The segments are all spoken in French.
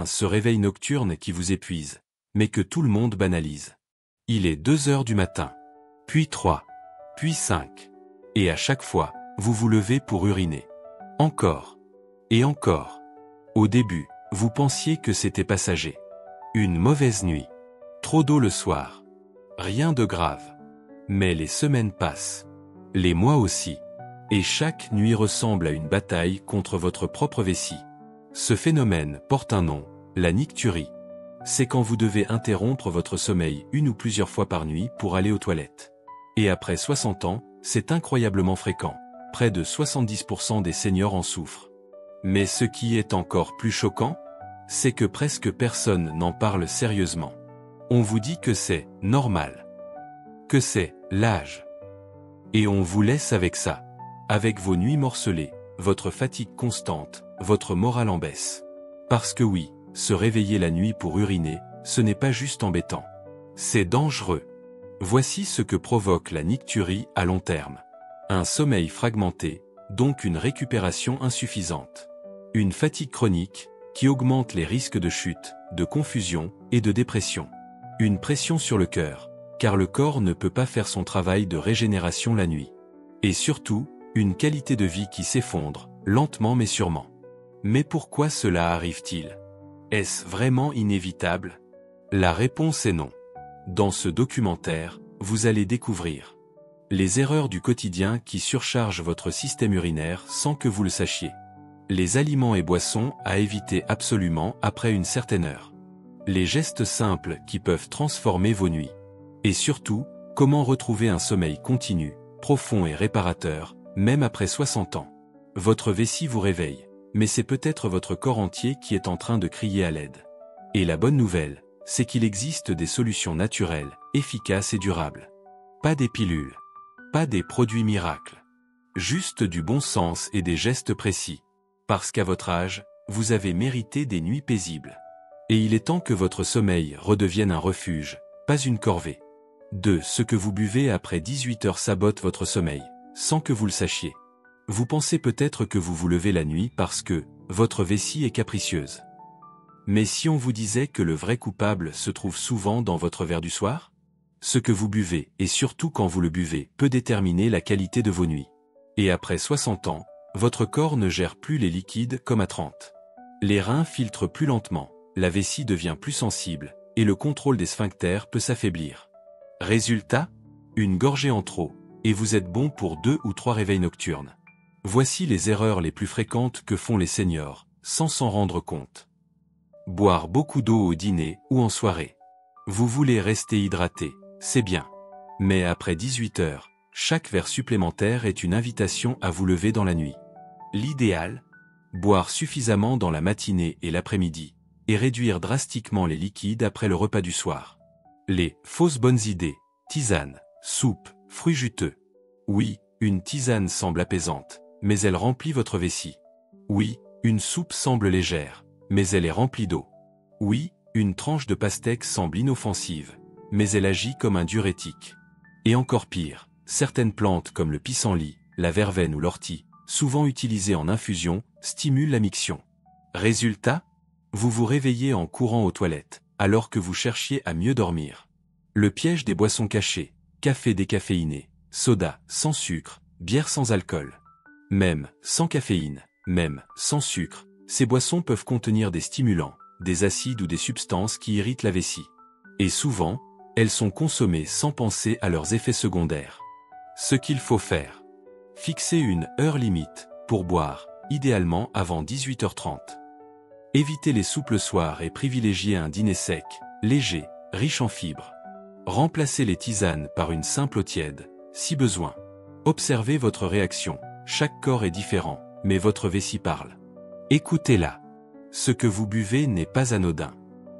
Ce réveil nocturne qui vous épuise, mais que tout le monde banalise. Il est 2 heures du matin, puis 3, puis 5. Et à chaque fois, vous vous levez pour uriner. Encore. Et encore. Au début, vous pensiez que c'était passager. Une mauvaise nuit. Trop d'eau le soir. Rien de grave. Mais les semaines passent. Les mois aussi. Et chaque nuit ressemble à une bataille contre votre propre vessie. Ce phénomène porte un nom, la nicturie. C'est quand vous devez interrompre votre sommeil une ou plusieurs fois par nuit pour aller aux toilettes. Et après 60 ans, c'est incroyablement fréquent. Près de 70% des seniors en souffrent. Mais ce qui est encore plus choquant, c'est que presque personne n'en parle sérieusement. On vous dit que c'est normal. Que c'est l'âge. Et on vous laisse avec ça. Avec vos nuits morcelées, votre fatigue constante, votre morale en baisse. Parce que oui, se réveiller la nuit pour uriner, ce n'est pas juste embêtant. C'est dangereux. Voici ce que provoque la nicturie à long terme. Un sommeil fragmenté, donc une récupération insuffisante. Une fatigue chronique, qui augmente les risques de chute, de confusion et de dépression. Une pression sur le cœur, car le corps ne peut pas faire son travail de régénération la nuit. Et surtout, une qualité de vie qui s'effondre, lentement mais sûrement. Mais pourquoi cela arrive-t-il? Est-ce vraiment inévitable? La réponse est non. Dans ce documentaire, vous allez découvrir les erreurs du quotidien qui surchargent votre système urinaire sans que vous le sachiez. Les aliments et boissons à éviter absolument après une certaine heure. Les gestes simples qui peuvent transformer vos nuits. Et surtout, comment retrouver un sommeil continu, profond et réparateur, même après 60 ans. Votre vessie vous réveille, mais c'est peut-être votre corps entier qui est en train de crier à l'aide. Et la bonne nouvelle, c'est qu'il existe des solutions naturelles, efficaces et durables. Pas des pilules. Pas des produits miracles. Juste du bon sens et des gestes précis. Parce qu'à votre âge, vous avez mérité des nuits paisibles. Et il est temps que votre sommeil redevienne un refuge, pas une corvée. 2. Ce que vous buvez après 18 heures sabote votre sommeil, sans que vous le sachiez. Vous pensez peut-être que vous vous levez la nuit parce que votre vessie est capricieuse. Mais si on vous disait que le vrai coupable se trouve souvent dans votre verre du soir? Ce que vous buvez, et surtout quand vous le buvez, peut déterminer la qualité de vos nuits. Et après 60 ans, votre corps ne gère plus les liquides comme à 30. Les reins filtrent plus lentement, la vessie devient plus sensible, et le contrôle des sphincters peut s'affaiblir. Résultat? Une gorgée en trop, et vous êtes bon pour 2 ou 3 réveils nocturnes. Voici les erreurs les plus fréquentes que font les seniors, sans s'en rendre compte. Boire beaucoup d'eau au dîner ou en soirée. Vous voulez rester hydraté, c'est bien. Mais après 18 heures, chaque verre supplémentaire est une invitation à vous lever dans la nuit. L'idéal? Boire suffisamment dans la matinée et l'après-midi, et réduire drastiquement les liquides après le repas du soir. Les fausses bonnes idées, tisane, soupe, fruits juteux. Oui, une tisane semble apaisante, mais elle remplit votre vessie. Oui, une soupe semble légère, mais elle est remplie d'eau. Oui, une tranche de pastèque semble inoffensive, mais elle agit comme un diurétique. Et encore pire, certaines plantes comme le pissenlit, la verveine ou l'ortie, souvent utilisées en infusion, stimulent la miction. Résultat? Vous vous réveillez en courant aux toilettes, alors que vous cherchiez à mieux dormir. Le piège des boissons cachées, café décaféiné, soda sans sucre, bière sans alcool. Même sans caféine, même sans sucre, ces boissons peuvent contenir des stimulants, des acides ou des substances qui irritent la vessie. Et souvent, elles sont consommées sans penser à leurs effets secondaires. Ce qu'il faut faire. Fixer une heure limite pour boire, idéalement avant 18h30. Éviter les soupes le soir et privilégier un dîner sec, léger, riche en fibres. Remplacez les tisanes par une simple eau tiède, si besoin. Observez votre réaction, chaque corps est différent, mais votre vessie parle. Écoutez-la. Ce que vous buvez n'est pas anodin.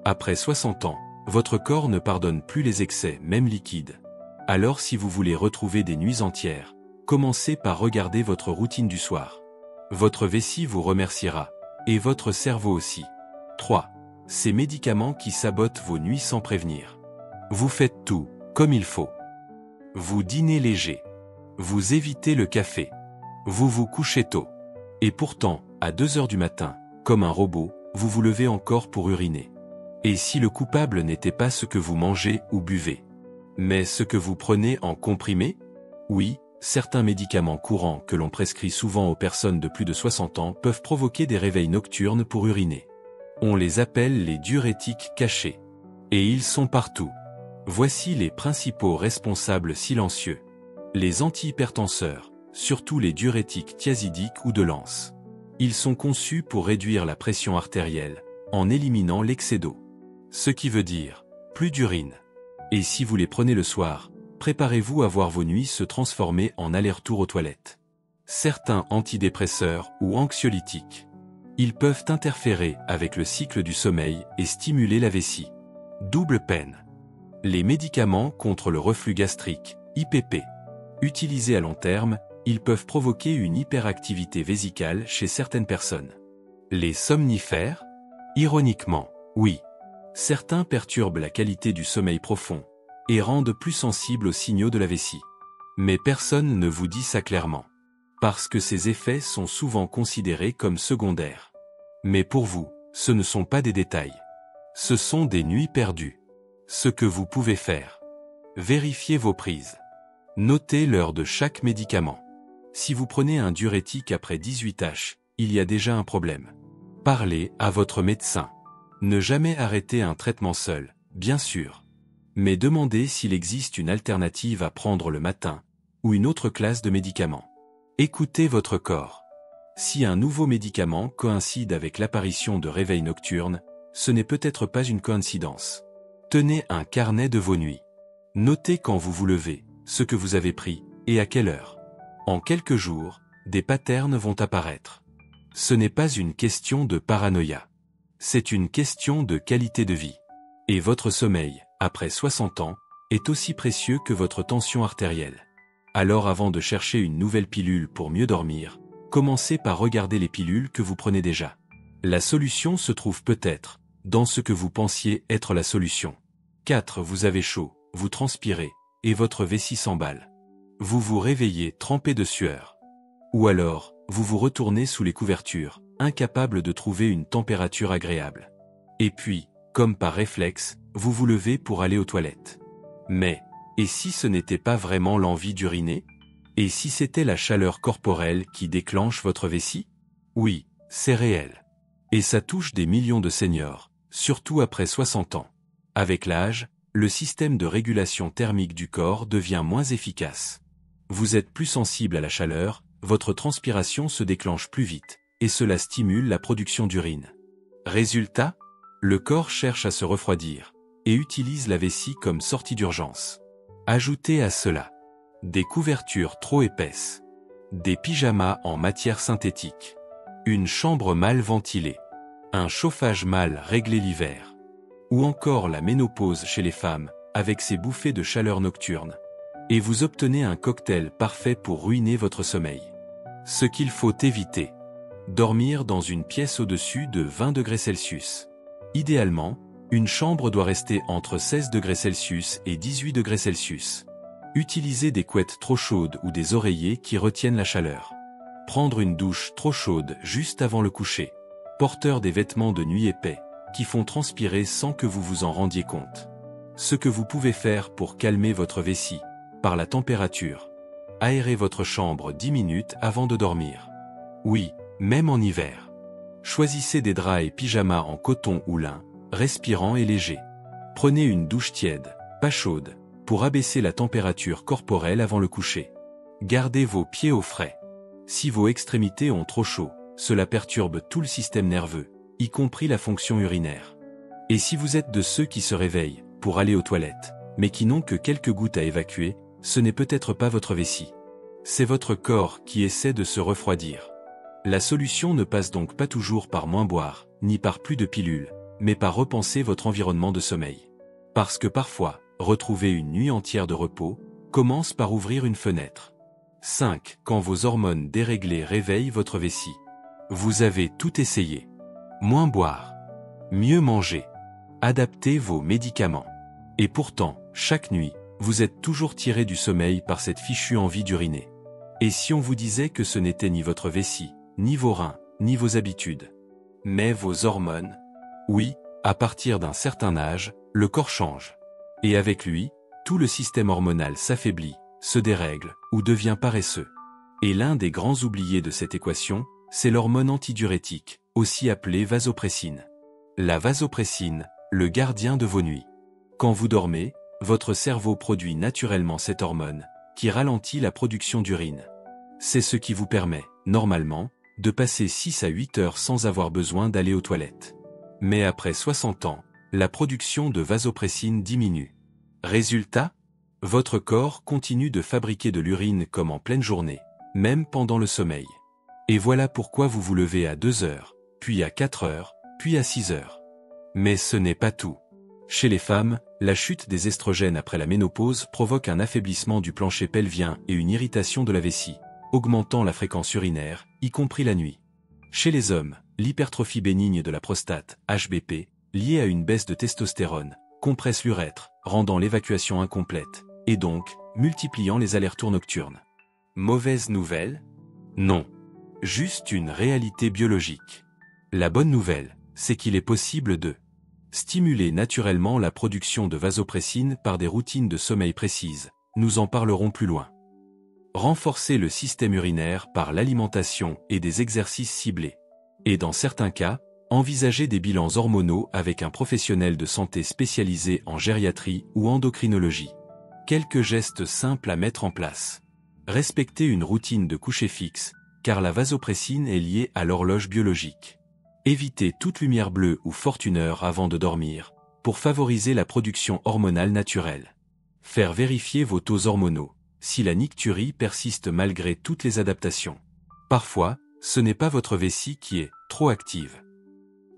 Après 60 ans, votre corps ne pardonne plus les excès, même liquides. Alors si vous voulez retrouver des nuits entières, commencez par regarder votre routine du soir. Votre vessie vous remerciera, et votre cerveau aussi. 3. Ces médicaments qui sabotent vos nuits sans prévenir. Vous faites tout, comme il faut. Vous dînez léger. Vous évitez le café. Vous vous couchez tôt. Et pourtant, à 2 heures du matin, comme un robot, vous vous levez encore pour uriner. Et si le coupable n'était pas ce que vous mangez ou buvez, mais ce que vous prenez en comprimé? Oui, certains médicaments courants que l'on prescrit souvent aux personnes de plus de 60 ans peuvent provoquer des réveils nocturnes pour uriner. On les appelle les diurétiques cachés. Et ils sont partout. Voici les principaux responsables silencieux. Les antihypertenseurs, surtout les diurétiques thiazidiques ou de l'anse. Ils sont conçus pour réduire la pression artérielle, en éliminant l'excès d'eau. Ce qui veut dire, plus d'urine. Et si vous les prenez le soir, préparez-vous à voir vos nuits se transformer en aller-retour aux toilettes. Certains antidépresseurs ou anxiolytiques. Ils peuvent interférer avec le cycle du sommeil et stimuler la vessie. Double peine. Les médicaments contre le reflux gastrique, IPP. Utilisés à long terme, ils peuvent provoquer une hyperactivité vésicale chez certaines personnes. Les somnifères? Ironiquement, oui. Certains perturbent la qualité du sommeil profond et rendent plus sensibles aux signaux de la vessie. Mais personne ne vous dit ça clairement. Parce que ces effets sont souvent considérés comme secondaires. Mais pour vous, ce ne sont pas des détails. Ce sont des nuits perdues. Ce que vous pouvez faire. Vérifiez vos prises. Notez l'heure de chaque médicament. Si vous prenez un diurétique après 18h, il y a déjà un problème. Parlez à votre médecin. Ne jamais arrêter un traitement seul, bien sûr. Mais demandez s'il existe une alternative à prendre le matin, ou une autre classe de médicaments. Écoutez votre corps. Si un nouveau médicament coïncide avec l'apparition de réveils nocturnes, ce n'est peut-être pas une coïncidence. Tenez un carnet de vos nuits. Notez quand vous vous levez, ce que vous avez pris, et à quelle heure. En quelques jours, des patterns vont apparaître. Ce n'est pas une question de paranoïa. C'est une question de qualité de vie. Et votre sommeil, après 60 ans, est aussi précieux que votre tension artérielle. Alors avant de chercher une nouvelle pilule pour mieux dormir, commencez par regarder les pilules que vous prenez déjà. La solution se trouve peut-être dans ce que vous pensiez être la solution. 4. Vous avez chaud, vous transpirez, et votre vessie s'emballe. Vous vous réveillez trempé de sueur. Ou alors, vous vous retournez sous les couvertures, incapable de trouver une température agréable. Et puis, comme par réflexe, vous vous levez pour aller aux toilettes. Mais, et si ce n'était pas vraiment l'envie d'uriner? Et si c'était la chaleur corporelle qui déclenche votre vessie? Oui, c'est réel. Et ça touche des millions de seniors, surtout après 60 ans. Avec l'âge, le système de régulation thermique du corps devient moins efficace. Vous êtes plus sensible à la chaleur, votre transpiration se déclenche plus vite, et cela stimule la production d'urine. Résultat? Le corps cherche à se refroidir, et utilise la vessie comme sortie d'urgence. Ajoutez à cela des couvertures trop épaisses, des pyjamas en matière synthétique, une chambre mal ventilée, un chauffage mal réglé l'hiver, ou encore la ménopause chez les femmes, avec ses bouffées de chaleur nocturne. Et vous obtenez un cocktail parfait pour ruiner votre sommeil. Ce qu'il faut éviter. Dormir dans une pièce au-dessus de 20 degrés Celsius. Idéalement, une chambre doit rester entre 16 degrés Celsius et 18 degrés Celsius. Utilisez des couettes trop chaudes ou des oreillers qui retiennent la chaleur. Prendre une douche trop chaude juste avant le coucher. Porteur des vêtements de nuit épais, qui font transpirer sans que vous vous en rendiez compte. Ce que vous pouvez faire pour calmer votre vessie, par la température. Aérez votre chambre 10 minutes avant de dormir. Oui, même en hiver. Choisissez des draps et pyjamas en coton ou lin, respirants et légers. Prenez une douche tiède, pas chaude, pour abaisser la température corporelle avant le coucher. Gardez vos pieds au frais. Si vos extrémités ont trop chaud, cela perturbe tout le système nerveux, y compris la fonction urinaire. Et si vous êtes de ceux qui se réveillent pour aller aux toilettes, mais qui n'ont que quelques gouttes à évacuer, ce n'est peut-être pas votre vessie. C'est votre corps qui essaie de se refroidir. La solution ne passe donc pas toujours par moins boire, ni par plus de pilules, mais par repenser votre environnement de sommeil. Parce que parfois, retrouver une nuit entière de repos, commence par ouvrir une fenêtre. 5. Quand vos hormones déréglées réveillent votre vessie. Vous avez tout essayé. Moins boire. Mieux manger. Adaptez vos médicaments. Et pourtant, chaque nuit, vous êtes toujours tiré du sommeil par cette fichue envie d'uriner. Et si on vous disait que ce n'était ni votre vessie, ni vos reins, ni vos habitudes? Mais vos hormones? Oui, à partir d'un certain âge, le corps change. Et avec lui, tout le système hormonal s'affaiblit, se dérègle ou devient paresseux. Et l'un des grands oubliés de cette équation, c'est l'hormone antidiurétique, aussi appelée vasopressine. La vasopressine, le gardien de vos nuits. Quand vous dormez, votre cerveau produit naturellement cette hormone, qui ralentit la production d'urine. C'est ce qui vous permet, normalement, de passer 6 à 8 heures sans avoir besoin d'aller aux toilettes. Mais après 60 ans, la production de vasopressine diminue. Résultat? Votre corps continue de fabriquer de l'urine comme en pleine journée, même pendant le sommeil. Et voilà pourquoi vous vous levez à 2 heures, puis à 4 heures, puis à 6 heures. Mais ce n'est pas tout. Chez les femmes, la chute des estrogènes après la ménopause provoque un affaiblissement du plancher pelvien et une irritation de la vessie, augmentant la fréquence urinaire, y compris la nuit. Chez les hommes, l'hypertrophie bénigne de la prostate, HBP, liée à une baisse de testostérone, compresse l'urètre, rendant l'évacuation incomplète, et donc, multipliant les allers-retours nocturnes. Mauvaise nouvelle? Non. Juste une réalité biologique. La bonne nouvelle, c'est qu'il est possible de stimuler naturellement la production de vasopressine par des routines de sommeil précises, nous en parlerons plus loin. Renforcer le système urinaire par l'alimentation et des exercices ciblés. Et dans certains cas, envisager des bilans hormonaux avec un professionnel de santé spécialisé en gériatrie ou endocrinologie. Quelques gestes simples à mettre en place. Respecter une routine de coucher fixe, car la vasopressine est liée à l'horloge biologique. Éviter toute lumière bleue ou forte 1 heure avant de dormir, pour favoriser la production hormonale naturelle. Faire vérifier vos taux hormonaux, si la nicturie persiste malgré toutes les adaptations. Parfois, ce n'est pas votre vessie qui est trop active.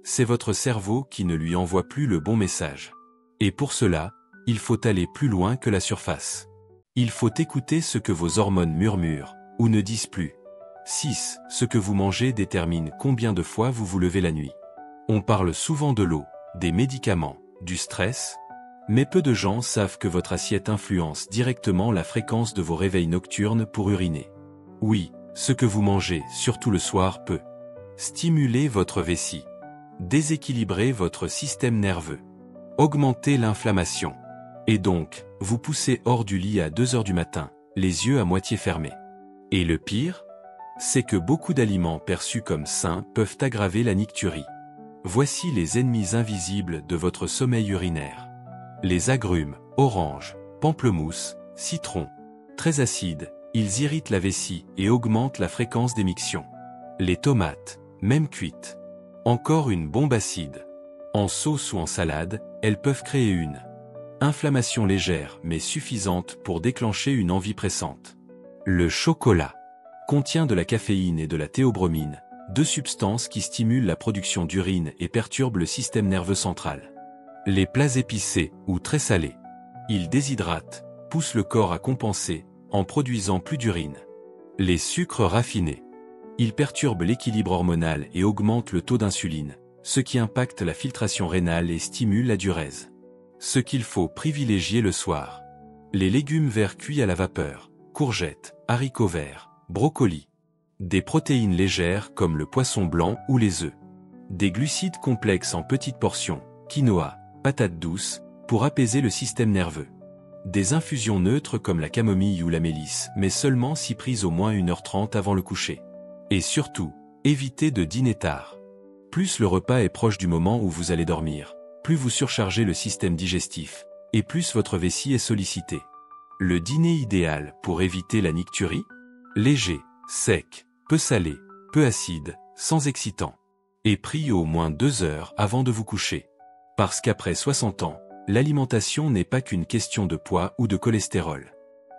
C'est votre cerveau qui ne lui envoie plus le bon message. Et pour cela, il faut aller plus loin que la surface. Il faut écouter ce que vos hormones murmurent, ou ne disent plus. 6. Ce que vous mangez détermine combien de fois vous vous levez la nuit. On parle souvent de l'eau, des médicaments, du stress, mais peu de gens savent que votre assiette influence directement la fréquence de vos réveils nocturnes pour uriner. Oui, ce que vous mangez, surtout le soir, peut stimuler votre vessie, déséquilibrer votre système nerveux, augmenter l'inflammation, et donc, vous pousser hors du lit à 2 heures du matin, les yeux à moitié fermés. Et le pire, c'est que beaucoup d'aliments perçus comme sains peuvent aggraver la nicturie. Voici les ennemis invisibles de votre sommeil urinaire. Les agrumes, oranges, pamplemousse, citron. Très acides, ils irritent la vessie et augmentent la fréquence d'émiction. Les tomates, même cuites. Encore une bombe acide. En sauce ou en salade, elles peuvent créer une inflammation légère mais suffisante pour déclencher une envie pressante. Le chocolat contient de la caféine et de la théobromine, 2 substances qui stimulent la production d'urine et perturbent le système nerveux central. Les plats épicés ou très salés. Ils déshydratent, poussent le corps à compenser, en produisant plus d'urine. Les sucres raffinés. Ils perturbent l'équilibre hormonal et augmentent le taux d'insuline, ce qui impacte la filtration rénale et stimule la diurèse. Ce qu'il faut privilégier le soir. Les légumes verts cuits à la vapeur, courgettes, haricots verts, brocolis. Des protéines légères comme le poisson blanc ou les œufs. Des glucides complexes en petites portions, quinoa, patates douces, pour apaiser le système nerveux. Des infusions neutres comme la camomille ou la mélisse, mais seulement si prises au moins 1h30 avant le coucher. Et surtout, évitez de dîner tard. Plus le repas est proche du moment où vous allez dormir, plus vous surchargez le système digestif, et plus votre vessie est sollicitée. Le dîner idéal pour éviter la nicturie? Léger, sec, peu salé, peu acide, sans excitant. Et pris au moins 2 heures avant de vous coucher. Parce qu'après 60 ans, l'alimentation n'est pas qu'une question de poids ou de cholestérol.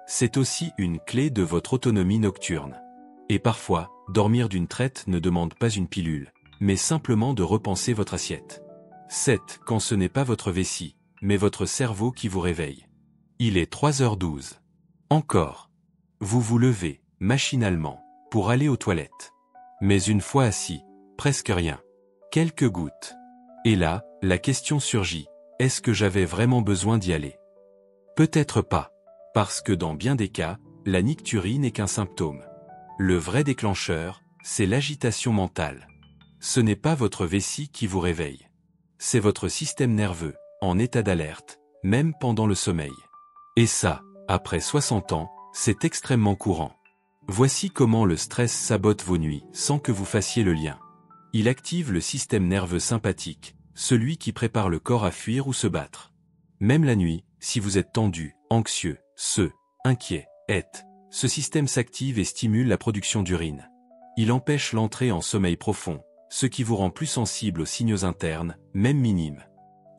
C'est aussi une clé de votre autonomie nocturne. Et parfois, dormir d'une traite ne demande pas une pilule, mais simplement de repenser votre assiette. 7. Quand ce n'est pas votre vessie, mais votre cerveau qui vous réveille. Il est 3h12. Encore. Vous vous levez, machinalement, pour aller aux toilettes. Mais une fois assis, presque rien. Quelques gouttes. Et là, la question surgit, est-ce que j'avais vraiment besoin d'y aller? Peut-être pas. Parce que dans bien des cas, la nicturie n'est qu'un symptôme. Le vrai déclencheur, c'est l'agitation mentale. Ce n'est pas votre vessie qui vous réveille. C'est votre système nerveux, en état d'alerte, même pendant le sommeil. Et ça, après 60 ans, c'est extrêmement courant. Voici comment le stress sabote vos nuits sans que vous fassiez le lien. Il active le système nerveux sympathique, celui qui prépare le corps à fuir ou se battre. Même la nuit, si vous êtes tendu, anxieux, inquiet, ce système s'active et stimule la production d'urine. Il empêche l'entrée en sommeil profond, ce qui vous rend plus sensible aux signaux internes, même minimes.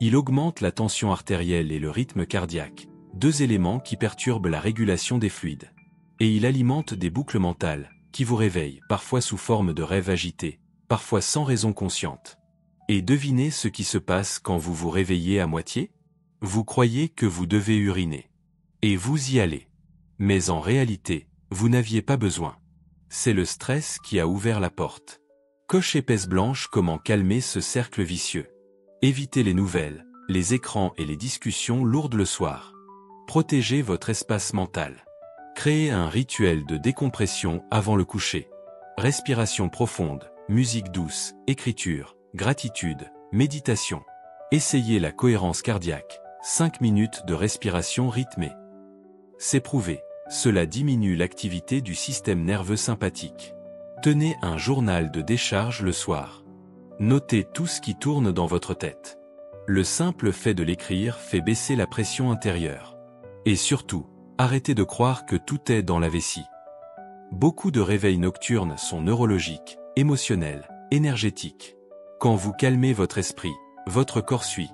Il augmente la tension artérielle et le rythme cardiaque, deux éléments qui perturbent la régulation des fluides. Et il alimente des boucles mentales, qui vous réveillent, parfois sous forme de rêves agités, parfois sans raison consciente. Et devinez ce qui se passe quand vous vous réveillez à moitié? Vous croyez que vous devez uriner. Et vous y allez. Mais en réalité, vous n'aviez pas besoin. C'est le stress qui a ouvert la porte. Coche épaisse blanche comment calmer ce cercle vicieux. Évitez les nouvelles, les écrans et les discussions lourdes le soir. Protégez votre espace mental. Créez un rituel de décompression avant le coucher. Respiration profonde, musique douce, écriture, gratitude, méditation. Essayez la cohérence cardiaque, 5 minutes de respiration rythmée. C'est prouvé, cela diminue l'activité du système nerveux sympathique. Tenez un journal de décharge le soir. Notez tout ce qui tourne dans votre tête. Le simple fait de l'écrire fait baisser la pression intérieure. Et surtout, arrêtez de croire que tout est dans la vessie. Beaucoup de réveils nocturnes sont neurologiques, émotionnels, énergétiques. Quand vous calmez votre esprit, votre corps suit.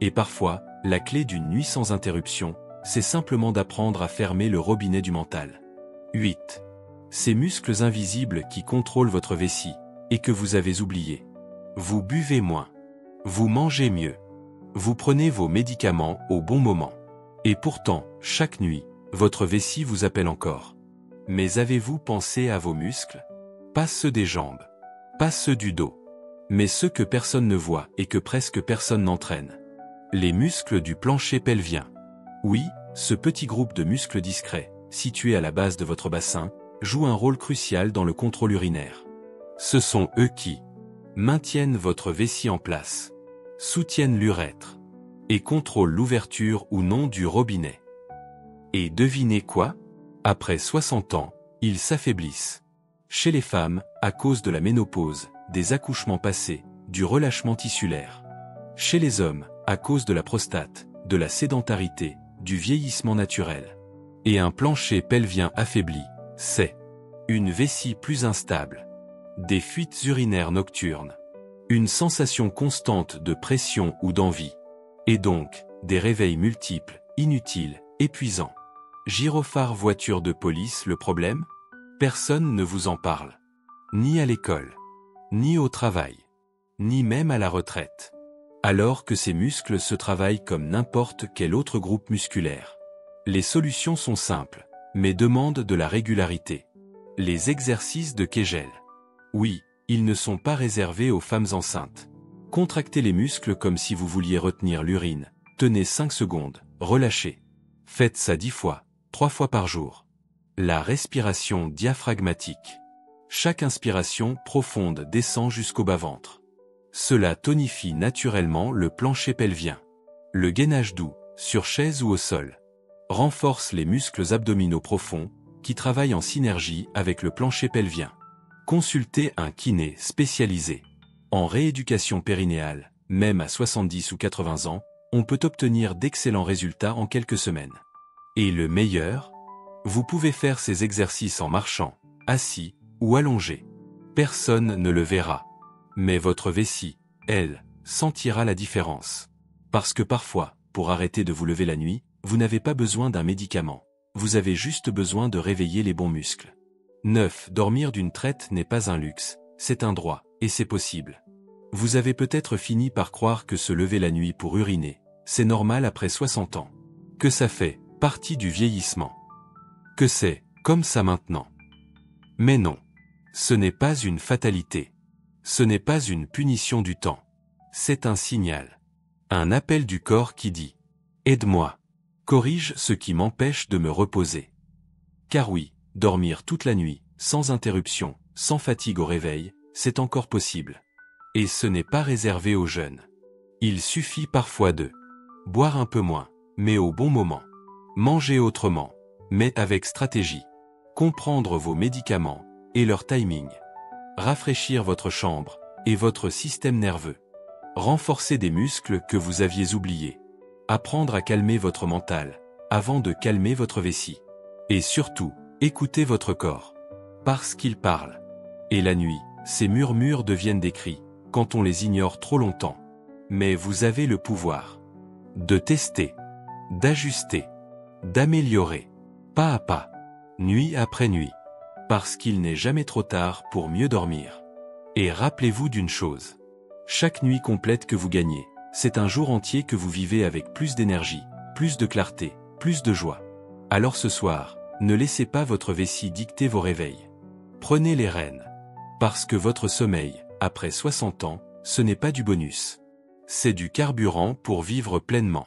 Et parfois, la clé d'une nuit sans interruption, c'est simplement d'apprendre à fermer le robinet du mental. 8. Ces muscles invisibles qui contrôlent votre vessie, et que vous avez oubliés. Vous buvez moins. Vous mangez mieux. Vous prenez vos médicaments au bon moment. Et pourtant, chaque nuit, votre vessie vous appelle encore. Mais avez-vous pensé à vos muscles? Pas ceux des jambes. Pas ceux du dos. Mais ceux que personne ne voit et que presque personne n'entraîne. Les muscles du plancher pelvien. Oui, ce petit groupe de muscles discrets, situé à la base de votre bassin, joue un rôle crucial dans le contrôle urinaire. Ce sont eux qui maintiennent votre vessie en place, soutiennent l'urètre, et contrôlent l'ouverture ou non du robinet. Et devinez quoi? Après 60 ans, ils s'affaiblissent. Chez les femmes, à cause de la ménopause, des accouchements passés, du relâchement tissulaire. Chez les hommes, à cause de la prostate, de la sédentarité, du vieillissement naturel. Et un plancher pelvien affaibli, c'est une vessie plus instable, des fuites urinaires nocturnes, une sensation constante de pression ou d'envie, et donc, des réveils multiples, inutiles, épuisants. Gyrophare voiture de police, le problème? Personne ne vous en parle. Ni à l'école, ni au travail, ni même à la retraite. Alors que ces muscles se travaillent comme n'importe quel autre groupe musculaire. Les solutions sont simples, mais demandent de la régularité. Les exercices de Kegel. Oui, ils ne sont pas réservés aux femmes enceintes. Contractez les muscles comme si vous vouliez retenir l'urine. Tenez 5 secondes, relâchez. Faites ça 10 fois, 3 fois par jour. La respiration diaphragmatique. Chaque inspiration profonde descend jusqu'au bas-ventre. Cela tonifie naturellement le plancher pelvien. Le gainage doux, sur chaise ou au sol, renforce les muscles abdominaux profonds, qui travaillent en synergie avec le plancher pelvien. Consultez un kiné spécialisé. En rééducation périnéale, même à 70 ou 80 ans, on peut obtenir d'excellents résultats en quelques semaines. Et le meilleur? Vous pouvez faire ces exercices en marchant, assis ou allongé. Personne ne le verra. Mais votre vessie, elle, sentira la différence. Parce que parfois, pour arrêter de vous lever la nuit, vous n'avez pas besoin d'un médicament. Vous avez juste besoin de réveiller les bons muscles. 9. Dormir d'une traite n'est pas un luxe, c'est un droit, et c'est possible. Vous avez peut-être fini par croire que se lever la nuit pour uriner, c'est normal après 60 ans. Que ça fait partie du vieillissement. Que c'est comme ça maintenant. Mais non. Ce n'est pas une fatalité. Ce n'est pas une punition du temps. C'est un signal. Un appel du corps qui dit « Aide-moi. Corrige ce qui m'empêche de me reposer. » Car oui, dormir toute la nuit, sans interruption, sans fatigue au réveil, c'est encore possible. Et ce n'est pas réservé aux jeunes. Il suffit parfois de boire un peu moins, mais au bon moment. Manger autrement, mais avec stratégie. Comprendre vos médicaments et leur timing. Rafraîchir votre chambre et votre système nerveux. Renforcer des muscles que vous aviez oubliés. Apprendre à calmer votre mental avant de calmer votre vessie. Et surtout, écoutez votre corps. Parce qu'il parle. Et la nuit, ces murmures deviennent des cris, quand on les ignore trop longtemps. Mais vous avez le pouvoir de tester, d'ajuster, d'améliorer, pas à pas, nuit après nuit. Parce qu'il n'est jamais trop tard pour mieux dormir. Et rappelez-vous d'une chose. Chaque nuit complète que vous gagnez, c'est un jour entier que vous vivez avec plus d'énergie, plus de clarté, plus de joie. Alors ce soir, ne laissez pas votre vessie dicter vos réveils. Prenez les rênes. Parce que votre sommeil, après 60 ans, ce n'est pas du bonus. C'est du carburant pour vivre pleinement.